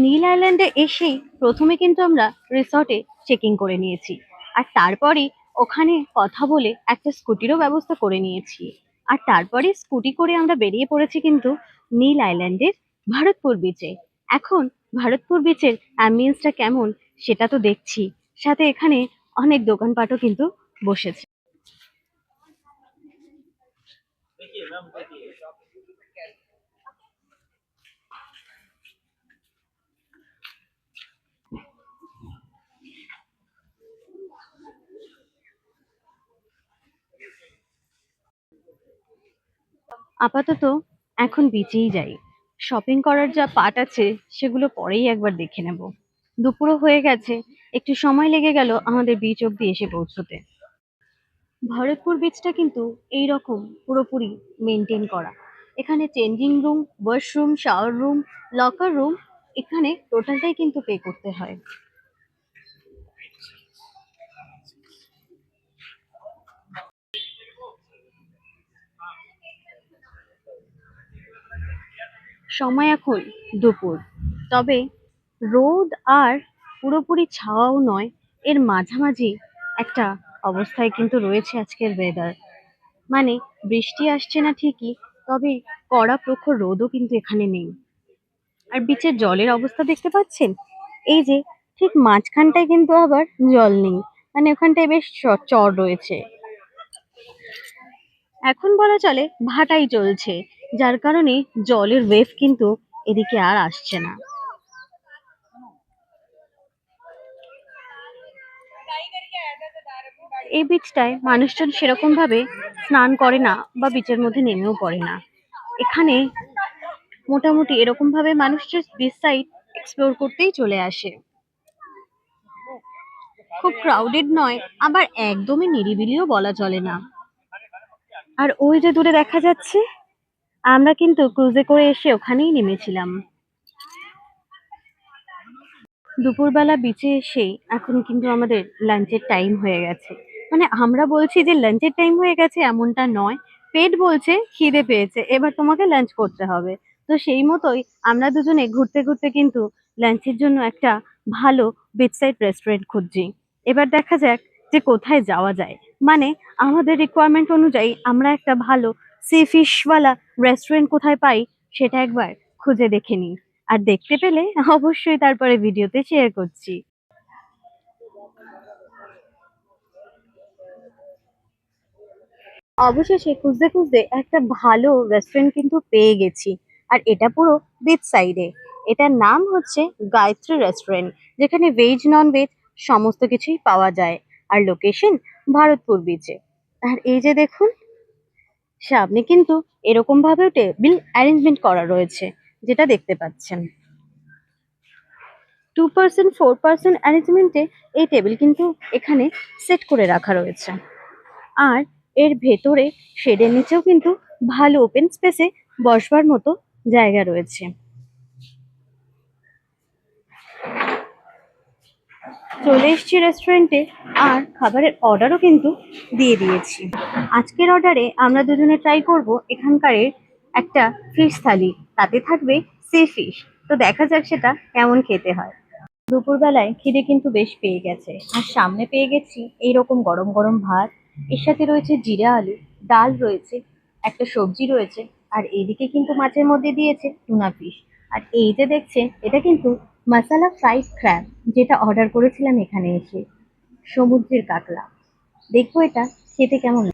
নীল আইল্যান্ডে এসেই প্রথমে কিন্তু আমরা রিসর্টে চেকিং করে নিয়েছি। আর তারপরে ওখানে কথা বলে একটা স্কুটিরও ব্যবস্থা করে নিয়েছি। আর তারপরে স্কুটি করে আমরা বেরিয়ে পড়েছি কিন্তু নীল আইল্যান্ডের ভরতপুর বিচে। এখন ভরতপুর বিচের অ্যাম্বিয়েন্সটা কেমন সেটা তো দেখছি, সাথে এখানে অনেক দোকানপাটও কিন্তু বসেছে। আপাতত এখন বিচেই যাই। শপিং করার যা পার্ট আছে সেগুলো পরেই একবার দেখে নেব। দুপুরও হয়ে গেছে, একটু সময় লেগে গেল আমাদের বিচ অব্দি এসে পৌঁছতে। ভরতপুর বিচটা কিন্তু এইরকম পুরোপুরি মেনটেন করা। এখানে changing room, washroom, shower room, locker room, এখানে টোটালটাই কিন্তু পে করতে হয়। সময় এখন দুপুর, তবে রোদ আর পুরোপুরি ছাওয়াও নয়, এর মাঝামাঝি একটা অবস্থায় কিন্তু রয়েছে আজকের ওয়েদার। মানে বৃষ্টি আসছে না ঠিকই, তবে কড়া প্রখর রোদও কিন্তু এখানে নেই। আর বিচের জলের অবস্থা দেখতে পাচ্ছেন, এই যে ঠিক মাঝখানটায় কিন্তু আবার জল নেই, মানে ওখানটায় বেশ চর রয়েছে। এখন বলা চলে ভাটাই চলছে, যার কারণে জলের ওয়েভ কিন্তু এদিকে আর আসছে না। এই বিচটায় মানুষজন সেরকম ভাবে স্নান করে না বা বিচের মধ্যে নেমেও পড়ে না। এখানে মোটামুটি এরকম ভাবে মানুষ জাস্ট বিচ সাইড এক্সপ্লোর করতেই চলে আসে। খুব ক্রাউডেড নয়, আবার একদমই নিরিবিলিও বলা চলে না। আর ওই যে দূরে দেখা যাচ্ছে, আমরা কিন্তু ক্রুজে করে এসে ওখানেই নেমেছিলাম। দুপুরবেলা বিচে এসেই এখন কিন্তু আমাদের লাঞ্চের টাইম হয়ে গেছে। মানে আমরা বলছি যে লাঞ্চের টাইম হয়ে গেছে এমনটা নয়, পেট বলছে খিদে পেয়েছে, এবার তোমাকে লাঞ্চ করতে হবে। তো সেই মতোই আমরা দুজনে ঘুরতে ঘুরতে কিন্তু লাঞ্চের জন্য একটা ভালো বিচ সাইড রেস্টুরেন্ট খুঁজছি। এবার দেখা যাক যে কোথায় যাওয়া যায়। মানে আমাদের রিকোয়ারমেন্ট অনুযায়ী আমরা একটা ভালো সি ফিশওয়ালা রেস্টুরেন্ট কোথায় পাই সেটা একবার খুঁজে দেখে নিই। আর দেখতে পেলে অবশ্যই তারপরে ভিডিওতে শেয়ার করছি। অবশেষে খুঁজতে খুঁজতে একটা ভালো রেস্টুরেন্ট কিন্তু পেয়ে গেছি। আর এটা পুরো বিচ সাইডে। এটার নাম হচ্ছে গায়ত্রী রেস্টুরেন্ট, যেখানে ভেজ নন ভেজ সমস্ত কিছুই পাওয়া যায়। আর লোকেশন ভারতপুর বিচে। আর এই যে দেখুন, সামনে কিন্তু এরকম ভাবেও টেবিল অ্যারেঞ্জমেন্ট করা রয়েছে, যেটা দেখতে পাচ্ছেন। 2% 4% অ্যারেঞ্জমেন্টে এই টেবিল কিন্তু এখানে সেট করে রাখা রয়েছে। আর এর ভেতরে শেডের নিচেও কিন্তু ভালো ওপেন স্পেসে বসবার মতো জায়গা রয়েছে। চলে এসেছি রেস্টুরেন্টে, আর খাবারের অর্ডারও কিন্তু দিয়ে দিয়েছি। আজকের অর্ডারে আমরা দুজনে ট্রাই করব এখানকার একটা ফিশ থালি, তাতে থাকবে সি ফিশ। তো দেখা যাক সেটা কেমন খেতে হয়। দুপুরবেলায় খিদে কিন্তু বেশ পেয়ে গেছে, আর সামনে পেয়ে গেছি এইরকম গরম গরম ভাত, এর সাথে রয়েছে জিরা আলু, ডাল রয়েছে, একটা সবজি রয়েছে, আর এইদিকে কিন্তু মাছের মধ্যে দিয়েছে টুনা ফিশ। আর এই যে দেখছেন, এটা কিন্তু মশালা ফ্রাইড ক্র্যাব, যেটা অর্ডার করেছিলাম এখানে এসে, সমুদ্রের কাঁকড়া। দেখবো এটা খেতে কেমন।